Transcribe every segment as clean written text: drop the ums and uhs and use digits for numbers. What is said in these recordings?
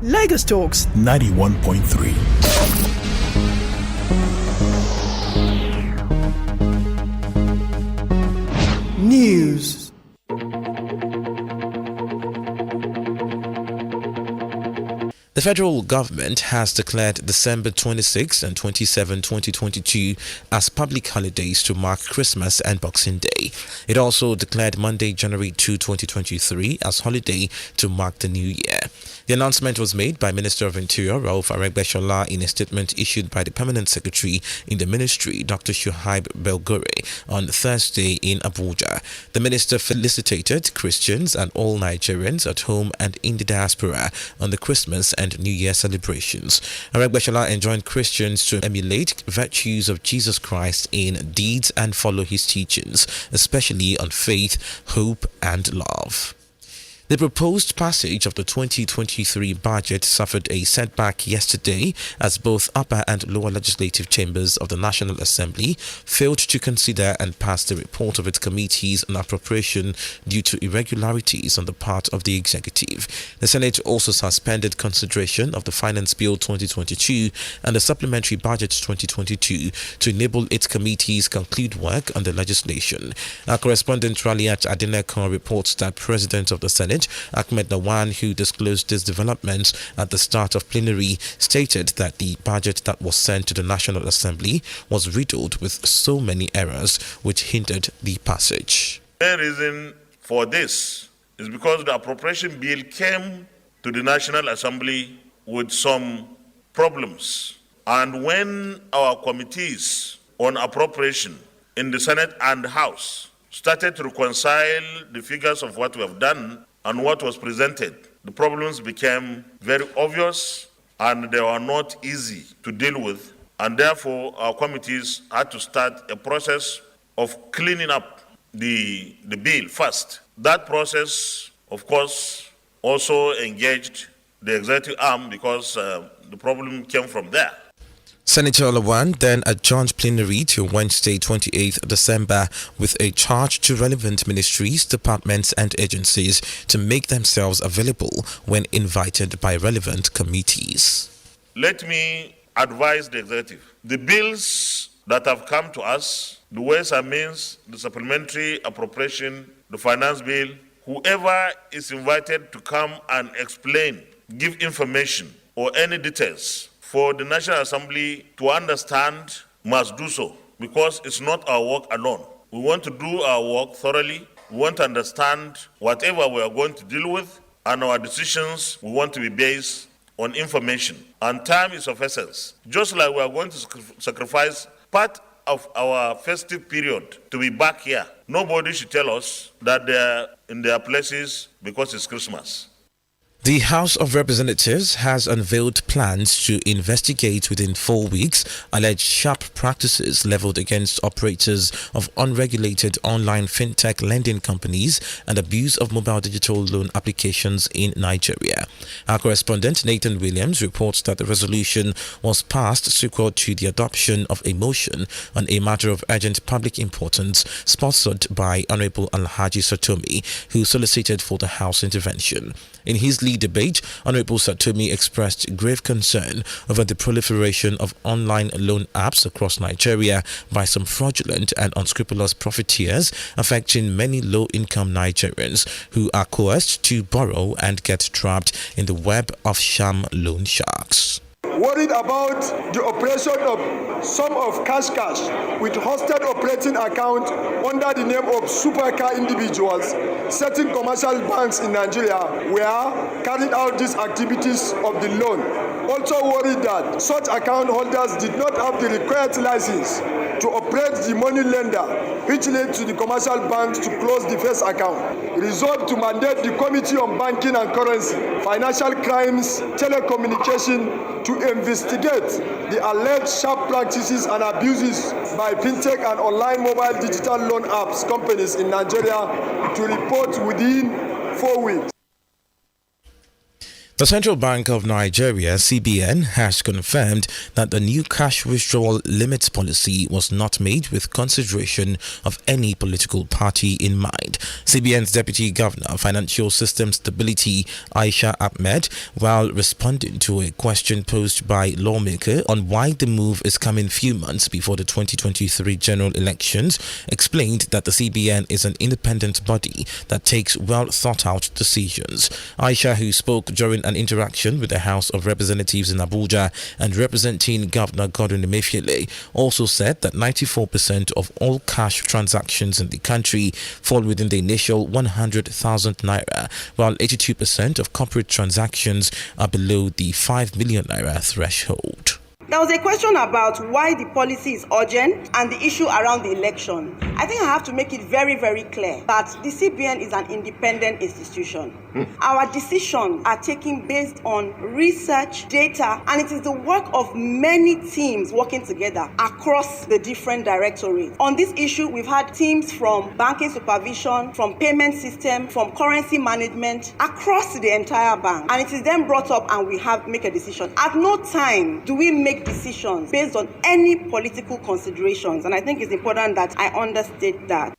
Lagos Talks 91.3. News. The federal government has declared December 26 and 27, 2022 as public holidays to mark Christmas and Boxing Day. It also declared Monday, January 2, 2023 as holiday to mark the new year. The announcement was made by Minister of Interior Rauf Aregbesola in a statement issued by the Permanent Secretary in the Ministry, Dr. Shuaib Belgore, on Thursday in Abuja. The minister felicitated Christians and all Nigerians at home and in the diaspora on the Christmas and New Year celebrations. Aregbesola enjoined Christians to emulate virtues of Jesus Christ in deeds and follow his teachings, especially on faith, hope, and love. The proposed passage of the 2023 budget suffered a setback yesterday as both upper and lower legislative chambers of the National Assembly failed to consider and pass the report of its committees on appropriation due to irregularities on the part of the executive. The Senate also suspended consideration of the Finance Bill 2022 and the Supplementary Budget 2022 to enable its committees conclude work on the legislation. Our correspondent Raliat Adenekon reports that President of the Senate Ahmed Lawan, who disclosed these developments at the start of plenary, stated that the budget that was sent to the National Assembly was riddled with so many errors which hindered the passage. The reason for this is because the appropriation bill came to the National Assembly with some problems. And when our committees on appropriation in the Senate and House started to reconcile the figures of what we have done and what was presented, the problems became very obvious and they were not easy to deal with. And therefore, our committees had to start a process of cleaning up the bill first. That process, of course, also engaged the executive arm because the problem came from there. Senator Lawan then adjourned plenary to Wednesday, 28th December with a charge to relevant ministries, departments and agencies to make themselves available when invited by relevant committees. Let me advise the executive. The bills that have come to us, the Ways and Means, the Supplementary Appropriation, the Finance Bill, whoever is invited to come and explain, give information or any details for the National Assembly to understand must do so, because it's not our work alone. We want to do our work thoroughly. We want to understand whatever we are going to deal with, and our decisions we want to be based on information. And time is of essence. Just like we are going to sacrifice part of our festive period to be back here, nobody should tell us that they're in their places because it's Christmas. The House of Representatives has unveiled plans to investigate within 4 weeks alleged sharp practices leveled against operators of unregulated online fintech lending companies and abuse of mobile digital loan applications in Nigeria. Our correspondent Nathan Williams reports that the resolution was passed sequel to the adoption of a motion on a matter of urgent public importance sponsored by Honorable Alhaji Satomi, who solicited for the House intervention. In his lead debate, Honorable Satomi expressed grave concern over the proliferation of online loan apps across Nigeria by some fraudulent and unscrupulous profiteers, affecting many low-income Nigerians who are coerced to borrow and get trapped in the web of sham loan sharks. Worried about the operation of some of cash with hosted operating account under the name of supercar individuals, certain commercial banks in Nigeria were carried out these activities of the loan. Also worried that such account holders did not have the required license to operate the money lender, which led to the commercial banks to close the first account. Resolved to mandate the Committee on Banking and Currency, Financial Crimes, Telecommunication to investigate the alleged sharp practices and abuses by fintech and online mobile digital loan apps companies in Nigeria to report within 4 weeks. The Central Bank of Nigeria, CBN, has confirmed that the new cash withdrawal limits policy was not made with consideration of any political party in mind. CBN's Deputy Governor of Financial System Stability, Aisha Ahmed, while responding to a question posed by lawmaker on why the move is coming few months before the 2023 general elections, explained that the CBN is an independent body that takes well thought out decisions. Aisha, who spoke during an interaction with the House of Representatives in Abuja and representing Governor Godwin Emefiele, also said that 94% of all cash transactions in the country fall within the initial 100,000 naira, while 82% of corporate transactions are below the 5 million naira threshold. There was a question about why the policy is urgent and the issue around the election. I think I have to make it very, very clear that the CBN is an independent institution. Our decisions are taken based on research, data, and it is the work of many teams working together across the different directorates. On this issue, we've had teams from banking supervision, from payment system, from currency management, across the entire bank. And it is then brought up and we have make a decision. At no time do we make decisions based on any political considerations, and I think it's important that I understate that.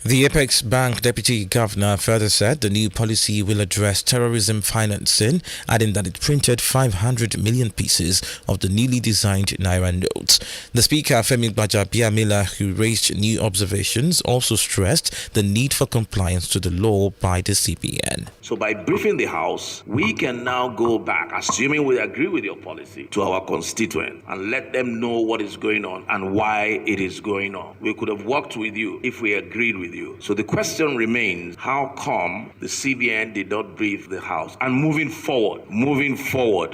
The Apex Bank Deputy Governor further said the new policy will address terrorism financing, adding that it printed 500 million pieces of the newly designed Naira notes. The Speaker, Femi Gbajabiamila, who raised new observations, also stressed the need for compliance to the law by the CBN. So by briefing the House, we can now go back, assuming we agree with your policy, to our constituent and let them know what is going on and why it is going on. We could have worked with you if we agreed with you. So the question remains, how come the CBN did not brief the House? And moving forward,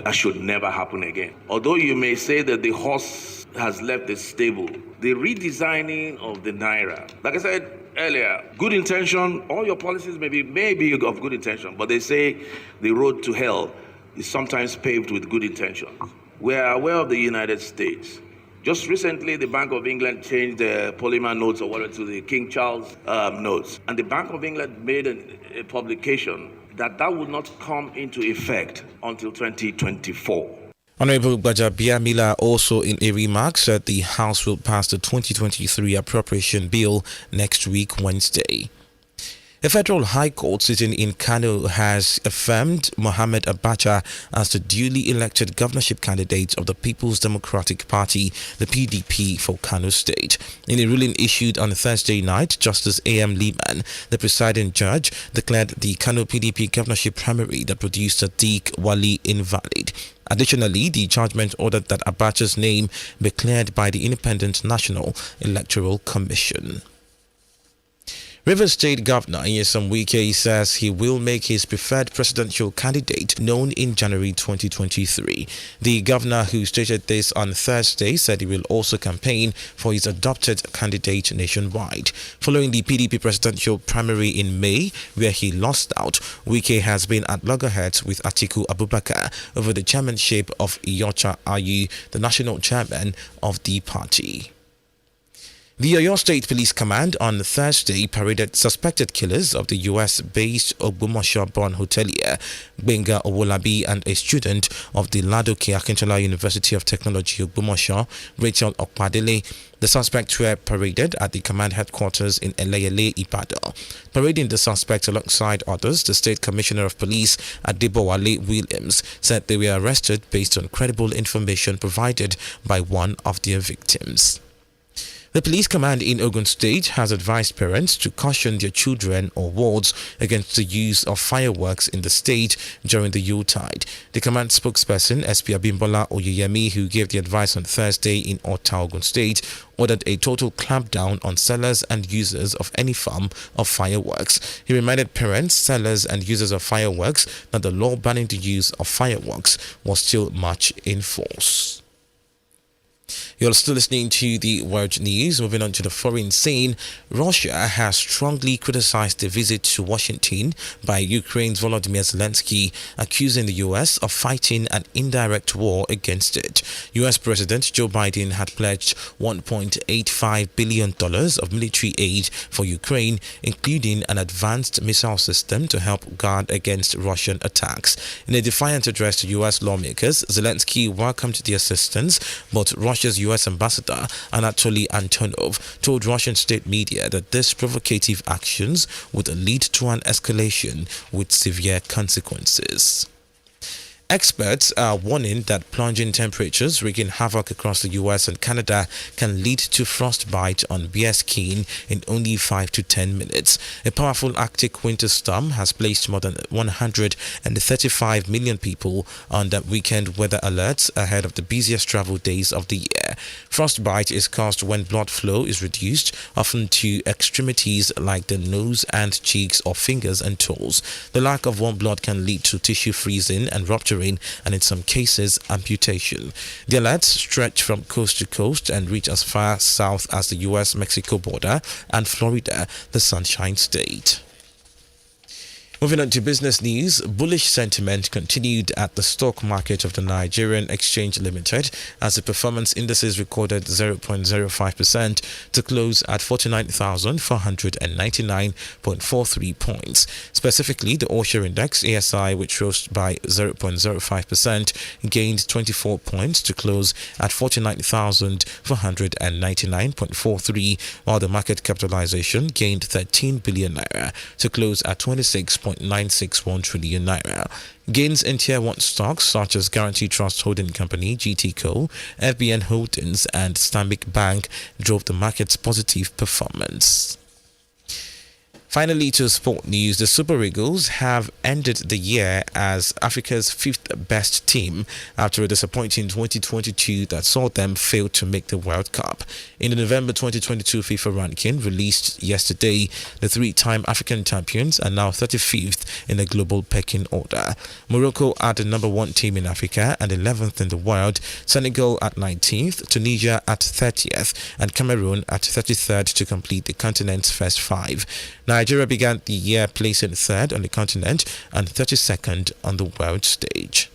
that should never happen again. Although you may say that the horse has left the stable, the redesigning of the Naira, like I said earlier, good intention, all your policies may be of good intention, but they say the road to hell is sometimes paved with good intentions. We are aware of the United States. Just recently, the Bank of England changed the polymer notes or whatever to the King Charles notes. And the Bank of England made a publication that would not come into effect until 2024. Honorable Gbajabiamila also in a remark said the House will pass the 2023 appropriation bill next week, Wednesday. A federal high court sitting in Kano has affirmed Mohamed Abacha as the duly elected governorship candidate of the People's Democratic Party, the PDP, for Kano State. In a ruling issued on Thursday night, Justice A.M. Liman, the presiding judge, declared the Kano PDP governorship primary that produced Sadiq Wali invalid. Additionally, the judgment ordered that Abacha's name be cleared by the Independent National Electoral Commission. Rivers State Governor Nyesom Wike says he will make his preferred presidential candidate known in January 2023. The governor, who stated this on Thursday, said he will also campaign for his adopted candidate nationwide. Following the PDP presidential primary in May, where he lost out, Wike has been at loggerheads with Atiku Abubakar over the chairmanship of Iyorchia Ayu, the national chairman of the party. The Oyo State Police Command on Thursday paraded suspected killers of the US-based Ogbomosho-born hotelier Benga Owolabi and a student of the Ladoke Akintola University of Technology Ogbomosho, Rachel Okpadele. The suspects were paraded at the command headquarters in Eleyele, Ibadan. Parading the suspect alongside others, the State Commissioner of Police, Adebowale Williams, said they were arrested based on credible information provided by one of their victims. The police command in Ogun State has advised parents to caution their children or wards against the use of fireworks in the state during the Yuletide. The command spokesperson, SP Abimbola Oyeyemi, who gave the advice on Thursday in Ota, Ogun State, ordered a total clampdown on sellers and users of any form of fireworks. He reminded parents, sellers and users of fireworks that the law banning the use of fireworks was still much in force. You're still listening to the World News. Moving on to the foreign scene, Russia has strongly criticized the visit to Washington by Ukraine's Volodymyr Zelensky, accusing the U.S. of fighting an indirect war against it. U.S. President Joe Biden had pledged $1.85 billion of military aid for Ukraine, including an advanced missile system to help guard against Russian attacks. In a defiant address to U.S. lawmakers, Zelensky welcomed the assistance, but Russia's U.S. Ambassador Anatoly Antonov told Russian state media that these provocative actions would lead to an escalation with severe consequences. Experts are warning that plunging temperatures wreaking havoc across the US and Canada can lead to frostbite on bear skiing in only 5 to 10 minutes. A powerful Arctic winter storm has placed more than 135 million people under weekend weather alerts ahead of the busiest travel days of the year. Frostbite is caused when blood flow is reduced, often to extremities like the nose and cheeks or fingers and toes. The lack of warm blood can lead to tissue freezing and rupturing, and in some cases amputation. The alerts stretch from coast to coast and reach as far south as the US-Mexico border and Florida, the Sunshine State. Moving on to business news, bullish sentiment continued at the stock market of the Nigerian Exchange Limited as the performance indices recorded 0.05% to close at 49,499.43 points. Specifically, the All-Share Index, ASI, which rose by 0.05%, gained 24 points to close at 49,499.43, while the market capitalization gained 13 billion naira to close at 26.961 trillion naira. Gains in Tier 1 stocks such as Guarantee Trust Holding Company, GTCO, FBN Holdings and Stanbic Bank drove the market's positive performance. Finally, to sport news, the Super Eagles have ended the year as Africa's fifth best team after a disappointing 2022 that saw them fail to make the World Cup. In the November 2022 FIFA ranking released yesterday, the three-time African champions are now 35th in the global pecking order. Morocco are the number one team in Africa and 11th in the world, Senegal at 19th, Tunisia at 30th, and Cameroon at 33rd to complete the continent's first five. Nigeria began the year placing third on the continent and 32nd on the world stage.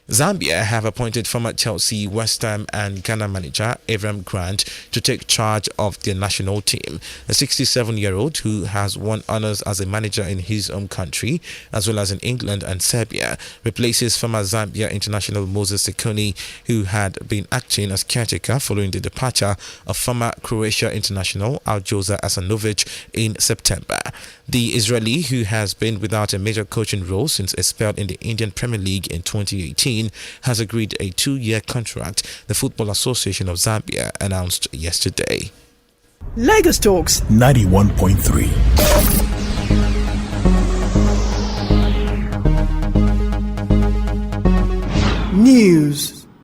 Zambia have appointed former Chelsea, West Ham and Ghana manager Avram Grant to take charge of their national team. A 67-year-old who has won honours as a manager in his home country as well as in England and Serbia replaces former Zambia international Moses Sekoni, who had been acting as caretaker following the departure of former Croatia international Aljoza Asanovic in September. The Israeli, who has been without a major coaching role since a spell in the Indian Premier League in 2018, has agreed a 2-year contract, the Football Association of Zambia announced yesterday. Lagos Talks 91.3 News.